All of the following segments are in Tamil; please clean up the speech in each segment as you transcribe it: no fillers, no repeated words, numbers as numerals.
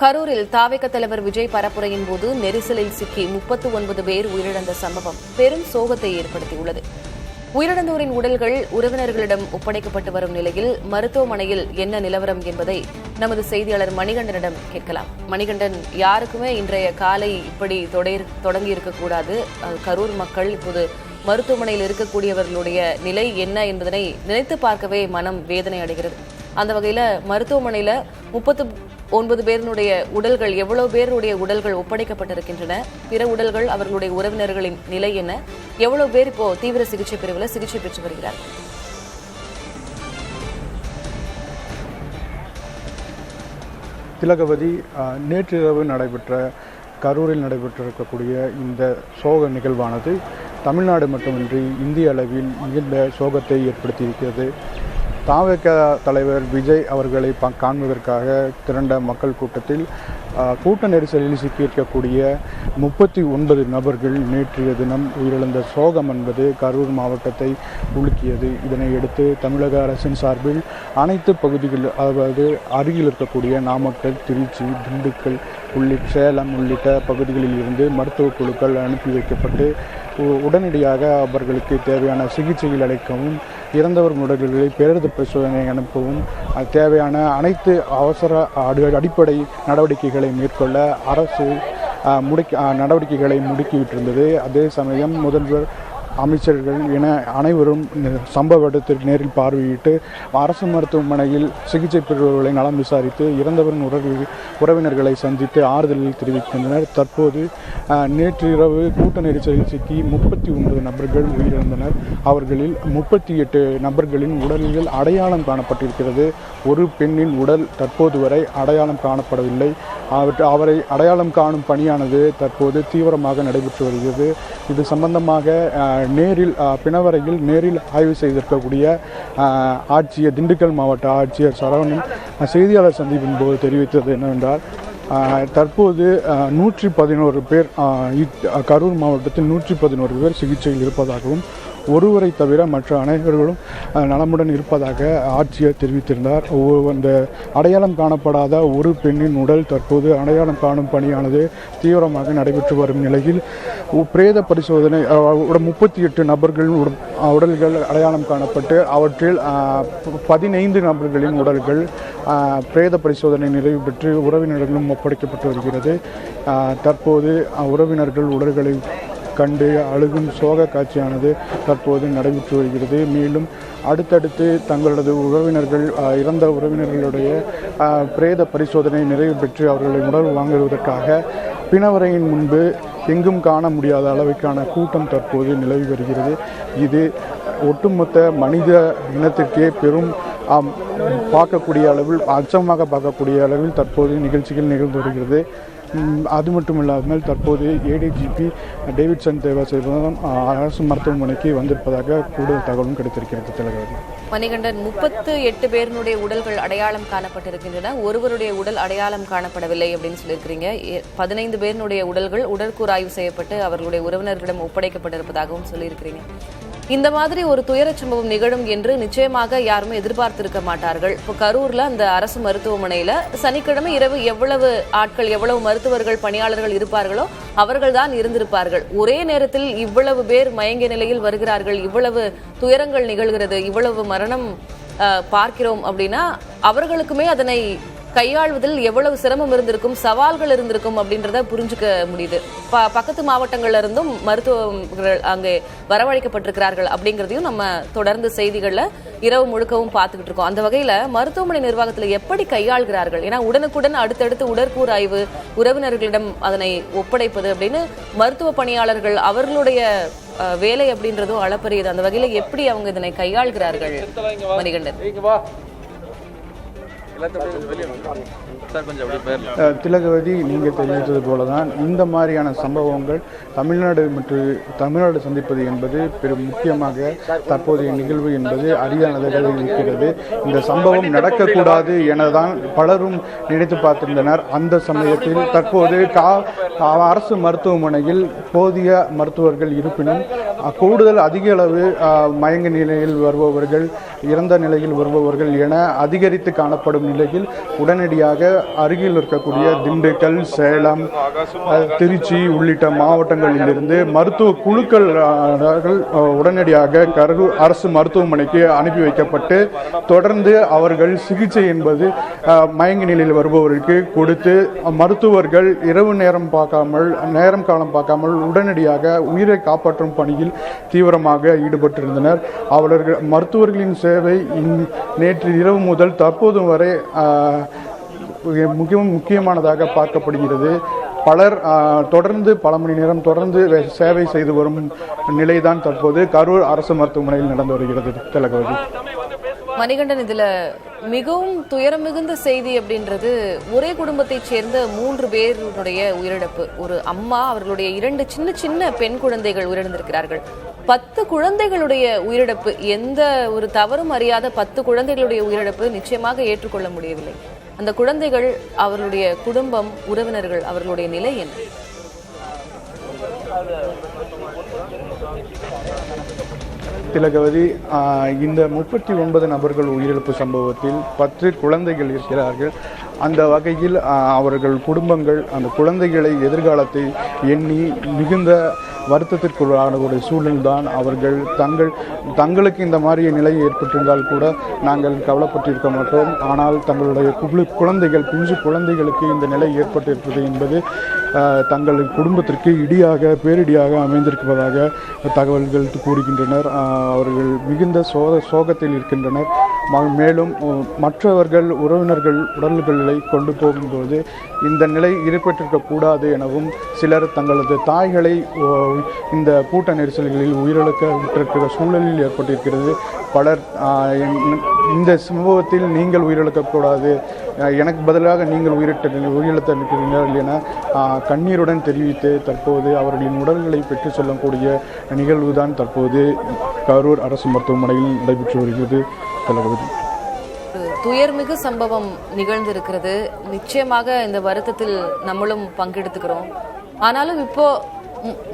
கரூரில் தாவேக தலைவர் விஜய் பரப்புரையின் போது நெரிசலில் சிக்கி 39 பேர் உயிரிழந்த சம்பவம் பெரும் சோகத்தை ஏற்படுத்தியுள்ளது. உயிரிழந்தோரின் உடல்கள் உறவினர்களிடம் ஒப்படைக்கப்பட்டு வரும் நிலையில் மருத்துவமனையில் என்ன நிலவரம் என்பதை நமது செய்தியாளர் மணிகண்டனிடம் கேட்கலாம். மணிகண்டன், யாருக்குமே இன்றைய காலை இப்படி தொடங்கி இருக்கக்கூடாது. கரூர் மக்கள் இப்போது மருத்துவமனையில் இருக்கக்கூடியவர்களுடைய நிலை என்ன என்பதனை நினைத்து பார்க்கவே மனம் வேதனை அடைகிறது. அந்த வகையில் மருத்துவமனையில 39 பேருடைய உடல்கள், எவ்வளவு பேருடைய உடல்கள் ஒப்படைக்கப்பட்டிருக்கின்றன, பிற உடல்கள், அவர்களுடைய உறவினர்களின் நிலை என்ன, எவ்வளவு பேர் இப்போ தீவிர சிகிச்சை பிரிவில் சிகிச்சை பெற்று வருகிறார்? திலகவதி, நேற்றிரவு கரூரில் நடைபெற்றிருக்கக்கூடிய இந்த சோக நிகழ்வானது தமிழ்நாடு மட்டுமின்றி இந்திய அளவில் மிகுந்த சோகத்தை ஏற்படுத்தியிருக்கிறது. தாவேக தலைவர் விஜய் அவர்களை காண்பதற்காக திரண்ட மக்கள் கூட்டத்தில் கூட்ட நெரிசலில் சிக்கியிருக்கக்கூடிய 39 நபர்கள் நேற்றைய தினம் உயிரிழந்த சோகம் என்பது கரூர் மாவட்டத்தை உலுக்கியது. இதனையடுத்து தமிழக அரசின் சார்பில் அனைத்து பகுதிகள், அதாவது அருகில் இருக்கக்கூடிய நாமக்கல், திருச்சி, திண்டுக்கல் சேலம் உள்ளிட்ட பகுதிகளில் இருந்து மருத்துவ குழுக்கள் அனுப்பி வைக்கப்பட்டு உடனடியாக அவர்களுக்கு தேவையான சிகிச்சைகள் அளிக்கவும், இறந்தவர் உடல்களை பிரேத பரிசோதனை அனுப்பவும் தேவையான அனைத்து அவசர அடிப்படை நடவடிக்கைகளை மேற்கொள்ள அரசு நடவடிக்கைகளை முடுக்கிவிட்டிருந்தது. அதே சமயம் முதல்வர், அமைச்சர்கள் என அனைவரும் சம்பவ இடத்திற்கு நேரில் பார்வையிட்டு அரசு மருத்துவமனையில் சிகிச்சை பெறுபவர்களை நலம் விசாரித்து இறந்தவரின் உறவினர்களை சந்தித்து ஆறுதலில் தெரிவிக்கின்றனர். தற்போது நேற்று இரவு கூட்ட நெரிசலில் சிக்கி 39 நபர்கள் உயிரிழந்தனர். அவர்களில் 38 நபர்களின் உடல்கள் அடையாளம் காணப்பட்டிருக்கிறது. ஒரு பெண்ணின் உடல் தற்போது வரை அடையாளம் காணப்படவில்லை. அவரை அடையாளம் காணும் பணியானது தற்போது தீவிரமாக நடைபெற்று வருகிறது. இது சம்பந்தமாக பிணவரையில் நேரில் ஆய்வு செய்திருக்கக்கூடிய திண்டுக்கல் மாவட்ட ஆட்சியர் சரவணன் செய்தியாளர் சந்திப்பின் போது தெரிவித்தது என்னவென்றால், தற்போது 111 பேர் கரூர் மாவட்டத்தில் 111 பேர் சிகிச்சையில் இருப்பதாகவும், ஒருவரை தவிர மற்ற அனைவர்களும் நலமுடன் இருப்பதாக ஆட்சியர் தெரிவித்திருந்தார். அந்த அடையாளம் காணப்படாத ஒரு பெண்ணின் உடல் தற்போது அடையாளம் காணும் பணியானது தீவிரமாக நடைபெற்று வரும் நிலையில் பிரேத பரிசோதனை 38 நபர்களின் உடல்கள் அடையாளம் காணப்பட்டு அவற்றில் 15 நபர்களின் உடல்கள் பிரேத பரிசோதனை நிறைவு பெற்று உறவினர்களும் ஒப்படைக்கப்பட்டு வருகிறது. தற்போது உறவினர்கள் உடல்களை கண்டு அழுகும் சோக காட்சியானது தற்போது நடைபெற்று வருகிறது. மேலும் அடுத்தடுத்து தங்களது உறவினர்கள், இறந்த உறவினர்களுடைய பிரேத பரிசோதனை நிறைவு பெற்று அவர்களை உடல் வாங்குவதற்காக பிணவரையின் முன்பு எங்கும் காண முடியாத அளவுக்கான கூட்டம் தற்போது நிலவி வருகிறது. இது ஒட்டுமொத்த மனித இனத்திற்கே பெரும் பார்க்கக்கூடிய அளவில், அச்சமாக பார்க்கக்கூடிய அளவில் தற்போது நிகழ்ச்சிகள் நிகழ்ந்து வருகிறது. அது மட்டும் இல்லாமல் தற்போது ஏடிஜிபி டேவிட்சன் தேவாசேவன் அரசு மருத்துவமனைக்கு வந்திருப்பதாக கூடுதல் தகவலும் கிடைத்திருக்கிறது. திலகவதி, மணிகண்டன், 38 பேருடைய உடல்கள் அடையாளம் காணப்பட்டிருக்கின்றன. ஒருவருடைய உடல் அடையாளம் காணப்படவில்லை அப்படின்னு சொல்லியிருக்கிறீங்க. 15 பேருடைய உடல்கள் உடற்கூறு ஆய்வு செய்யப்பட்டு அவர்களுடைய உறவினர்களிடம் ஒப்படைக்கப்பட்டிருப்பதாகவும் சொல்லியிருக்கிறீங்க. இந்த மாதிரி ஒரு துயரச் சம்பவம் நிகழும் என்று நிச்சயமாக யாருமே எதிர்பார்த்திருக்க மாட்டார்கள். இப்போ கரூர்ல அந்த அரசு மருத்துவமனையில சனிக்கிழமை இரவு எவ்வளவு ஆட்கள், எவ்வளவு மருத்துவர்கள், பணியாளர்கள் இருப்பார்களோ அவர்கள் தான் இருந்திருப்பார்கள். ஒரே நேரத்தில் இவ்வளவு பேர் மயங்கிய நிலையில் வருகிறார்கள், இவ்வளவு துயரங்கள் நிகழ்கிறது, இவ்வளவு மரணம் பார்க்கிறோம் அப்படின்னா அவர்களுக்குமே அதனை கையாள்வதில் எவ்வளவு சிரமம் இருந்திருக்கும், சவால்கள் இருந்திருக்கும் அப்படின்றத புரிஞ்சுக்க முடியுது. பக்கத்து மாவட்டங்கள்ல இருந்தும் மருத்துவர்கள் அங்கே வரவழைக்கப்பட்டிருக்கிறார்கள் அப்படிங்கிறதையும் நம்ம தொடர்ந்து செய்திகள்ல இரவு முழுக்கவும் பார்த்துக்கிட்டு இருக்கோம். அந்த வகையில மருத்துவமனை நிர்வாகத்துல எப்படி கையாள்கிறார்கள்? ஏன்னா உடனுக்குடன் அடுத்தடுத்து உடற்கூறு ஆய்வு, உறவினர்களிடம் அதனை ஒப்படைப்பது அப்படின்னு மருத்துவ பணியாளர்கள் அவர்களுடைய வேலை அப்படின்றதும் அளப்பரியது. அந்த வகையில எப்படி அவங்க இதனை கையாள்கிறார்கள்? மணிகண்டன், திலகவதி, நீங்கள் தெரிவித்தது போலதான் இந்த மாதிரியான சம்பவங்கள் தமிழ்நாடு சந்திப்பது என்பது பெரும் முக்கியமாக தற்போதைய நிகழ்வு என்பது அரிதானதாக இருக்கிறது. இந்த சம்பவம் நடக்கக்கூடாது எனதான் பலரும் நினைத்து பார்த்திருந்தனர். அந்த சமயத்தில் தற்போது அரசு மருத்துவமனையில் போதிய மருத்துவர்கள் இருப்பினும் கூடுதல் அதிக அளவு மயங்க நிலையில் வருபவர்கள், இறந்த நிலையில் வருபவர்கள் என அதிகரித்து காணப்படும் நிலையில் உடனடியாக அருகில் இருக்கக்கூடிய திண்டுக்கல், சேலம், திருச்சி உள்ளிட்ட மாவட்டங்களிலிருந்து மருத்துவ குழுக்கள் உடனடியாக கரூர் அரசு மருத்துவமனைக்கு அனுப்பி வைக்கப்பட்டு தொடர்ந்து அவர்கள் சிகிச்சை என்பது மயங்க நிலையில் வருபவர்களுக்கு கொடுத்து மருத்துவர்கள் இரவு நேரம் காலம் பார்க்காமல் உடனடியாக உயிரை காப்பாற்றும் பணியில் தீவிரமாக ஈடுபட்டிருந்தனர். அவர்கள் மருத்துவர்களின் சேவை நேற்று இரவு முதல் தற்போது வரை முக்கியமானதாக பார்க்கப்படுகிறது. பலர் தொடர்ந்து பல மணி நேரம் தொடர்ந்து சேவை செய்து வரும் நிலைதான் தற்போது கரூர் அரசு மருத்துவமனையில் நடந்து வருகிறது. திலகவதி. மணிகண்டன், இதுல மிகவும் துயரம் மிகுந்த செய்தி அப்படின்றது ஒரே குடும்பத்தைச் சேர்ந்த 3 பேருடைய உயிரிழப்பு. ஒரு அம்மா, அவர்களுடைய 2 சின்ன சின்ன பெண் குழந்தைகள் உயிரிழந்திருக்கிறார்கள். 10 குழந்தைகளுடைய உயிரிழப்பு, எந்த ஒரு தவறும் அறியாத 10 குழந்தைகளுடைய உயிரிழப்பு நிச்சயமாக ஏற்றுக்கொள்ள முடியவில்லை. அந்த குழந்தைகள், அவர்களுடைய குடும்பம், உறவினர்கள், அவர்களுடைய நிலை என்ன? திலகவதி, இந்த 39 நபர்கள் உயிரிழப்பு சம்பவத்தில் 10 குழந்தைகள் இருக்கிறார்கள். அந்த வகையில் அவர்கள் குடும்பங்கள் அந்த குழந்தைகளை எதிர்காலத்தை எண்ணி மிகுந்த வருத்தத்திற்குள்ளான ஒரு சூழல்தான். அவர்கள் தங்களுக்கு இந்த மாதிரி நிலை ஏற்பட்டிருந்தால் கூட நாங்கள் கவலைப்பட்டிருக்க மாட்டோம். ஆனால் தங்களுடைய குழந்தைகள், பிஞ்சு குழந்தைகளுக்கு இந்த நிலை ஏற்பட்டிருப்பது என்பது தங்கள் குடும்பத்திற்கு பேரிடியாக அமைந்திருப்பதாக தகவல்கள் கூறுகின்றனர். அவர்கள் மிகுந்த சோகத்தில் இருக்கின்றனர். மேலும் மற்றவர்கள், உறவினர்கள் உடல்களை கொண்டு போகும்போது இந்த நிலை ஏற்பட்டிருக்க கூடாது எனவும் சிலர் தங்களது தாய்களை இந்த கூட்ட நெரிசல்களில் உயிரிழக்க சூழலில் ஏற்பட்டிருக்கிறது. பலர் இந்த சம்பவத்தில் நீங்கள் உயிரிழக்கக்கூடாது, எனக்கு பதிலாக நீங்கள் உயிரிழத்திருக்கிறீர்கள் என கண்ணீருடன் தெரிவித்து தற்போது அவர்களின் உடல்களை பெற்று செல்லக்கூடிய நிகழ்வுதான் தற்போது கரூர் அரசு மருத்துவமனையில் நடைபெற்று வருகிறது. தளபதி, துயர்மிகு சம்பவம் நிகழ்ந்திருக்கிறது. நிச்சயமாக இந்த வருத்தத்தில் நம்மளும் பங்கெடுத்துக்கிறோம். ஆனாலும் இப்போ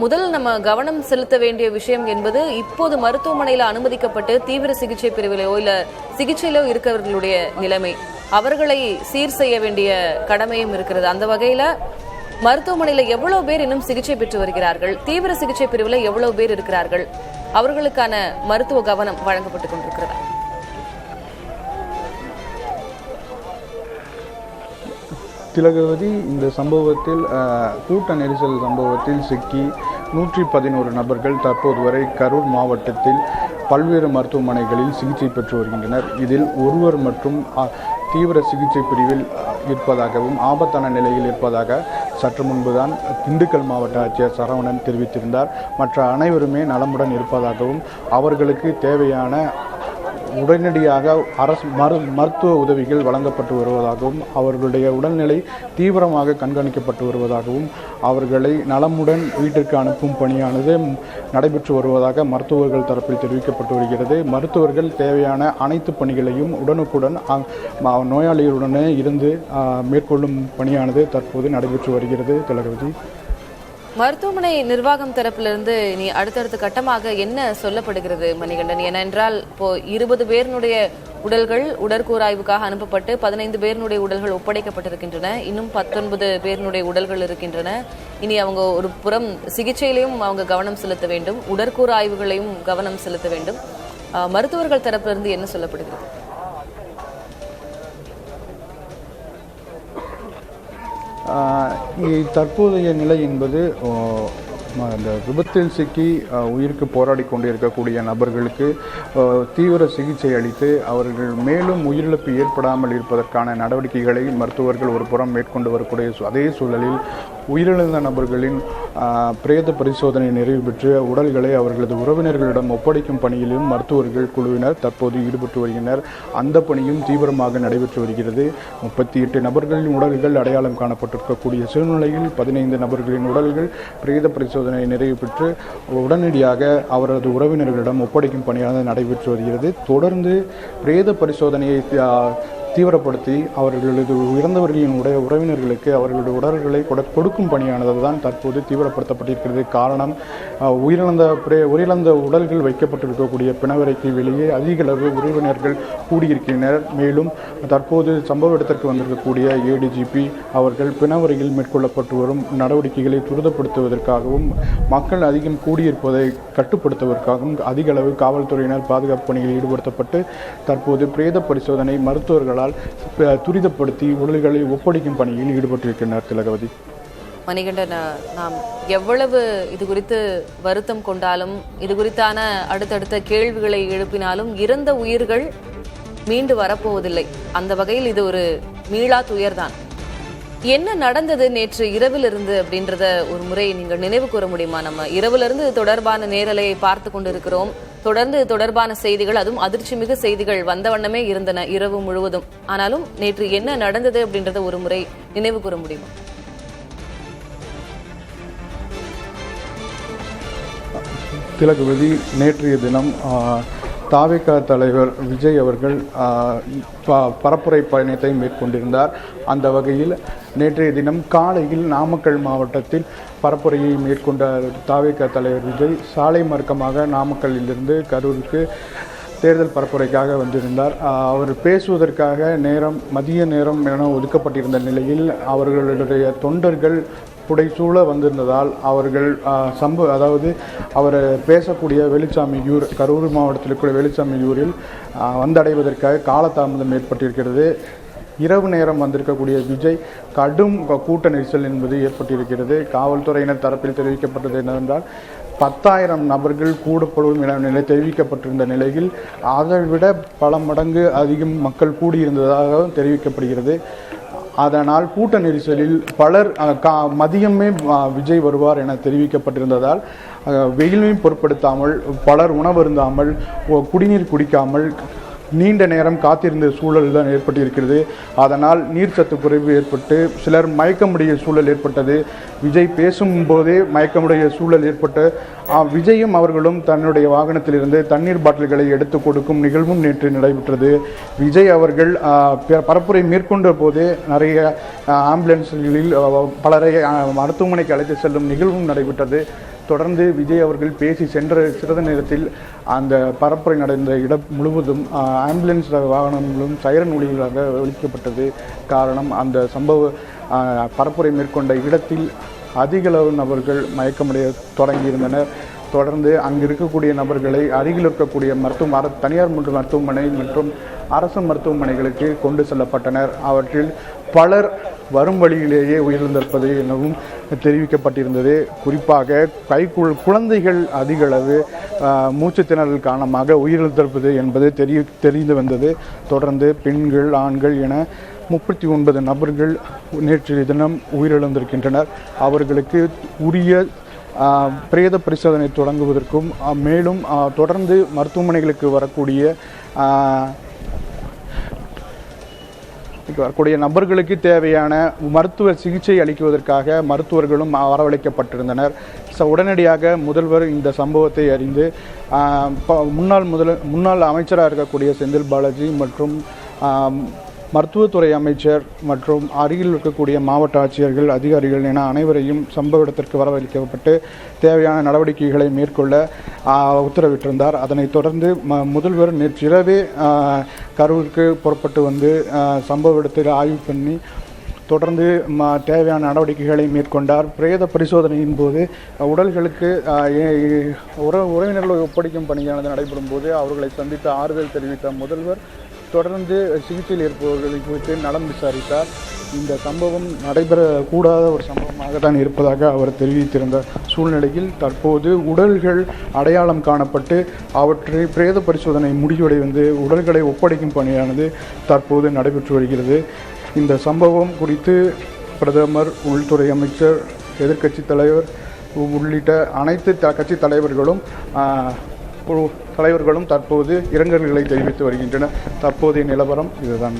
முதல் நம்ம கவனம் செலுத்த வேண்டிய விஷயம் என்பது, இப்போது மருத்துவமனையில் அனுமதிக்கப்பட்டு தீவிர சிகிச்சை பிரிவிலையோ இல்ல சிகிச்சையிலோ இருக்கிறவர்களுடைய நிலைமை, அவர்களை சீர் செய்ய வேண்டிய கடமையும் இருக்கிறது. அந்த வகையில மருத்துவமனையில எவ்வளவு பேர் இன்னும் சிகிச்சை பெற்று வருகிறார்கள், தீவிர சிகிச்சை பிரிவில் எவ்வளவு பேர் இருக்கிறார்கள், அவர்களுக்கான மருத்துவ கவனம் வழங்கப்பட்டுக் கொண்டிருக்கிறது. திலகவதி, இந்த சம்பவத்தில் கூட்ட நெரிசல் சம்பவத்தில் சிக்கி 111 நபர்கள் தற்போது வரை கரூர் மாவட்டத்தில் பல்வேறு மருத்துவமனைகளில் சிகிச்சை பெற்று வருகின்றனர். இதில் ஒருவர் மற்றும் தீவிர சிகிச்சை பிரிவில் இருப்பதாகவும் ஆபத்தான நிலையில் இருப்பதாக சற்று முன்புதான் திண்டுக்கல் மாவட்ட ஆட்சியர் சரவணன் தெரிவித்திருந்தார். மற்ற அனைவருமே நலமுடன் இருப்பதாகவும் அவர்களுக்கு தேவையான உடனடியாக மருத்துவ உதவிகள் வழங்கப்பட்டு வருவதாகவும் அவர்களுடைய உடல்நிலை தீவிரமாக கண்காணிக்கப்பட்டு வருவதாகவும் அவர்களை நலமுடன் வீட்டிற்கு அனுப்பும் பணியானது நடைபெற்று வருவதாக மருத்துவர்கள் தரப்பில் தெரிவிக்கப்பட்டு வருகிறது. மருத்துவர்கள் தேவையான அனைத்து பணிகளையும் உடனுக்குடன் நோயாளிகளுடனே இருந்து மேற்கொள்ளும் பணியானது தற்போது நடைபெற்று வருகிறது. திலகவதி, மருத்துவமனை நிர்வாகம் தரப்பிலிருந்து நீ அடுத்தடுத்த கட்டமாக என்ன சொல்லப்படுகிறது மணிகண்டன்? ஏனென்றால் இப்போ 20 பேருடைய உடல்கள் உடற்கூறாய்வுக்காக அனுப்பப்பட்டு 15 பேருடைய உடல்கள் ஒப்படைக்கப்பட்டிருக்கின்றன. இன்னும் 19 பேருடைய உடல்கள் இருக்கின்றன. இனி அவங்க ஒரு புறம் சிகிச்சையிலையும் அவங்க கவனம் செலுத்த வேண்டும், உடற்கூறாய்வுகளையும் கவனம் செலுத்த வேண்டும். மருத்துவர்கள் தரப்பிலிருந்து என்ன சொல்லப்படுகிறது? தற்போதைய நிலை என்பது அந்த விபத்தில் சிக்கி உயிருக்கு போராடி கொண்டிருக்கக்கூடிய நபர்களுக்கு தீவிர சிகிச்சை அளித்து அவர்கள் மேலும் உயிரிழப்பு ஏற்படாமல் இருப்பதற்கான நடவடிக்கைகளை மருத்துவர்கள் ஒரு புறம் மேற்கொண்டு வரக்கூடிய அதே சூழலில் உயிரிழந்த நபர்களின் பிரேத பரிசோதனை நிறைவு பெற்று உடல்களை அவர்களது உறவினர்களிடம் ஒப்படைக்கும் பணியிலும் மருத்துவர்கள் குழுவினர் தற்போது ஈடுபட்டு வருகின்றனர். அந்த பணியும் தீவிரமாக நடைபெற்று வருகிறது. 38 நபர்களின் உடல்கள் அடையாளம் காணப்பட்டிருக்கக்கூடிய சூழ்நிலையில் 15 நபர்களின் உடல்கள் பிரேத பரிசோதனை நிறைவு பெற்று உடனடியாக அவரது உறவினர்களிடம் ஒப்படைக்கும் பணியானது நடைபெற்று வருகிறது. தொடர்ந்து பிரேத பரிசோதனையை தீவிரப்படுத்தி அவர்களது இறந்தவர்களின் உறவினர்களுக்கு அவர்களுடைய உடல்களை கொடுக்கும் பணியானது தான் தற்போது தீவிரப்படுத்தப்பட்டிருக்கிறது. காரணம், உயிரிழந்த உடல்கள் வைக்கப்பட்டிருக்கக்கூடிய பிணவரைக்கு வெளியே அதிக அளவு உறவினர்கள் கூடியிருக்கின்றனர். மேலும் தற்போது சம்பவ இடத்திற்கு வந்திருக்கக்கூடிய ஏடிஜிபி அவர்கள் பிணவரையில் மேற்கொள்ளப்பட்டு வரும் நடவடிக்கைகளை துரிதப்படுத்துவதற்காகவும் மக்கள் அதிகம் கூடியிருப்பதை கட்டுப்படுத்துவதற்காகவும் அதிக அளவு காவல்துறையினர் பாதுகாப்பு பணிகளில் ஈடுபடுத்தப்பட்டு தற்போது பிரேத பரிசோதனை மருத்துவர்களால் துரிதப்படுத்தி உடல்களை ஒப்படைக்கும் பணியில் ஈடுபட்டிருக்கின்றனர். திலகவதி. மணிகண்டன், நாம் எவ்வளவு இது குறித்து வருத்தம் கொண்டாலும், இது குறித்தான அடுத்தடுத்த கேள்விகளை எழுப்பினாலும் இறந்த உயிர்கள் மீண்டு வரப்போவதில்லை. அந்த வகையில் இது ஒரு மீளா துயர்தான். என்ன நடந்தது நேற்று இரவிலிருந்து அப்படின்றத ஒரு முறை நீங்கள் நினைவு கூற முடியுமா? நம்ம இரவிலிருந்து தொடர்பான நேரலையை பார்த்து கொண்டிருக்கிறோம். தொடர்ந்து தொடர்பான செய்திகள், அதுவும் அதிர்ச்சி மிகு செய்திகள் வந்த வண்ணமே இருந்தன இரவு முழுவதும். ஆனாலும் நேற்று என்ன நடந்தது அப்படின்றத ஒரு முறை நினைவு கூற முடியுமா? திலகவதி, நேற்றைய தினம் தாவேகா தலைவர் விஜய் அவர்கள் பரப்புரை பயணத்தை மேற்கொண்டிருந்தார். அந்த வகையில் நேற்றைய தினம் காலையில் நாமக்கல் மாவட்டத்தில் பரப்புரையை மேற்கொண்ட தாவேகா தலைவர் விஜய் சாலை மார்க்கமாக நாமக்கல்லிலிருந்து கரூருக்கு தேர்தல் பரப்புரைக்காக வந்திருந்தார். அவர் பேசுவதற்காக மதிய நேரம் என ஒதுக்கப்பட்டிருந்த நிலையில் அவர்களுடைய தொண்டர்கள் புடைசூழ வந்திருந்ததால் அவர்கள் அவர் பேசக்கூடிய வெளிச்சாமியூர், கரூர் மாவட்டத்தில் இருக்கிற வெளிச்சாமியூரில் வந்தடைவதற்காக காலதாமதம் ஏற்பட்டிருக்கிறது. இரவு நேரம் வந்திருக்கக்கூடிய விஜய் கடும் கூட்ட நெரிசல் என்பது ஏற்பட்டிருக்கிறது. காவல்துறையினர் தரப்பில் தெரிவிக்கப்பட்டது என்னவென்றால் 10,000 நபர்கள் கூடப்படும் என தெரிவிக்கப்பட்டிருந்த நிலையில் அதைவிட பல மடங்கு அதிகம் மக்கள் கூடியிருந்ததாக தெரிவிக்கப்படுகிறது. அதனால் கூட்ட நெரிசலில் பலர் மதியமே விஜய் வருவார் என தெரிவிக்கப்பட்டிருந்ததால் வெயிலையும் பொருட்படுத்தாமல் பலர் உணவருந்தாமல் குடிநீர் குடிக்காமல் நீண்ட நேரம் காத்திருந்த சூழல் தான் ஏற்பட்டிருக்கிறது. அதனால் நீர்ச்சத்து குறைவு ஏற்பட்டு சிலர் மயக்கமுடைய சூழல் ஏற்பட்டது. விஜய் பேசும்போதே மயக்கமுடைய சூழல் ஏற்பட்டு விஜயும் அவர்களும் தன்னுடைய வாகனத்திலிருந்து தண்ணீர் பாட்டில்களை எடுத்து கொடுக்கும் நிகழ்வும் நேற்று நடைபெற்றது. விஜய் அவர்கள் பரப்புரை மேற்கொண்ட போதே நிறைய ஆம்புலன்ஸ்களில் பலரை மருத்துவமனைக்கு அழைத்து செல்லும் நிகழ்வும் நடைபெற்றது. தொடர்ந்து விஜய் அவர்கள் பேசி சென்ற சிறிது நேரத்தில் அந்த பரப்புரை நடந்த இடம் முழுவதும் ஆம்புலன்ஸ் வாகனங்களும் சைரன் ஒலிகளாக ஒலிக்கப்பட்டது. காரணம், அந்த பரப்புரை மேற்கொண்ட இடத்தில் அதிகளவு நபர்கள் மயக்கமடைய தொடங்கியிருந்தனர். தொடர்ந்து அங்கு இருக்கக்கூடிய நபர்களை அருகில் இருக்கக்கூடிய தனியார் மருத்துவமனை மற்றும் அரசு மருத்துவமனைகளுக்கு கொண்டு செல்லப்பட்டனர். அவற்றில் பலர் வரும் வழியிலேயே உயிரிழந்திருப்பது எனவும் தெரிவிக்கப்பட்டிருந்தது. குறிப்பாக குழந்தைகள் அதிக அளவு மூச்சுத்திணறல் காரணமாக உயிரிழந்திருப்பது என்பது தெரிந்து வந்தது. தொடர்ந்து பெண்கள், ஆண்கள் என 39 நபர்கள் நேற்றைய தினம் உயிரிழந்திருக்கின்றனர். அவர்களுக்கு உரிய பிரேத பரிசோதனை தொடங்குவதற்கும் மேலும் தொடர்ந்து மருத்துவமனைகளுக்கு வரக்கூடிய நபர்களுக்கு தேவையான மருத்துவ சிகிச்சை அளிக்குவதற்காக மருத்துவர்களும் வரவழைக்கப்பட்டிருந்தனர். உடனடியாக முதல்வர் இந்த சம்பவத்தை அறிந்து முன்னாள் அமைச்சராக இருக்கக்கூடிய செந்தில் பாலாஜி மற்றும் மருத்துவத்துறை அமைச்சர் மற்றும் அருகில் இருக்கக்கூடிய மாவட்ட ஆட்சியர்கள், அதிகாரிகள் என அனைவரையும் சம்பவ இடத்திற்கு வரவழைக்கப்பட்டு தேவையான நடவடிக்கைகளை மேற்கொள்ள உத்தரவிட்டிருந்தார். அதனைத் தொடர்ந்து முதல்வர் நேற்றிரவே கரூருக்கு புறப்பட்டு வந்து சம்பவ இடத்தில் ஆய்வு பண்ணி தொடர்ந்து தேவையான நடவடிக்கைகளை மேற்கொண்டார். பிரேத பரிசோதனையின் போது உடல்களுக்கு உறவினர்களை ஒப்படைக்கும் பணியானது நடைபெறும் போது அவர்களை சந்தித்து ஆறுதல் தெரிவித்த முதல்வர் தொடர்ந்து சிகிச்சையில் இருப்பவர்களை குறித்து நலம் விசாரித்தார். இந்த சம்பவம் நடைபெறக்கூடாத ஒரு சம்பவமாக தான் இருப்பதாக அவர் தெரிவித்திருந்த சூழ்நிலையில் தற்போது உடல்கள் அடையாளம் காணப்பட்டு அவற்றை பிரேத பரிசோதனை முடிவடைந்து உடல்களை ஒப்படைக்கும் பணியானது தற்போது நடைபெற்று வருகிறது. இந்த சம்பவம் குறித்து பிரதமர், உள்துறை அமைச்சர், எதிர்க்கட்சி தலைவர் உள்ளிட்ட அனைத்து கட்சி தலைவர்களும் தற்போது இரங்கல்களை தெரிவித்து வருகின்றனர். தற்போதைய நிலவரம் இதுதான்.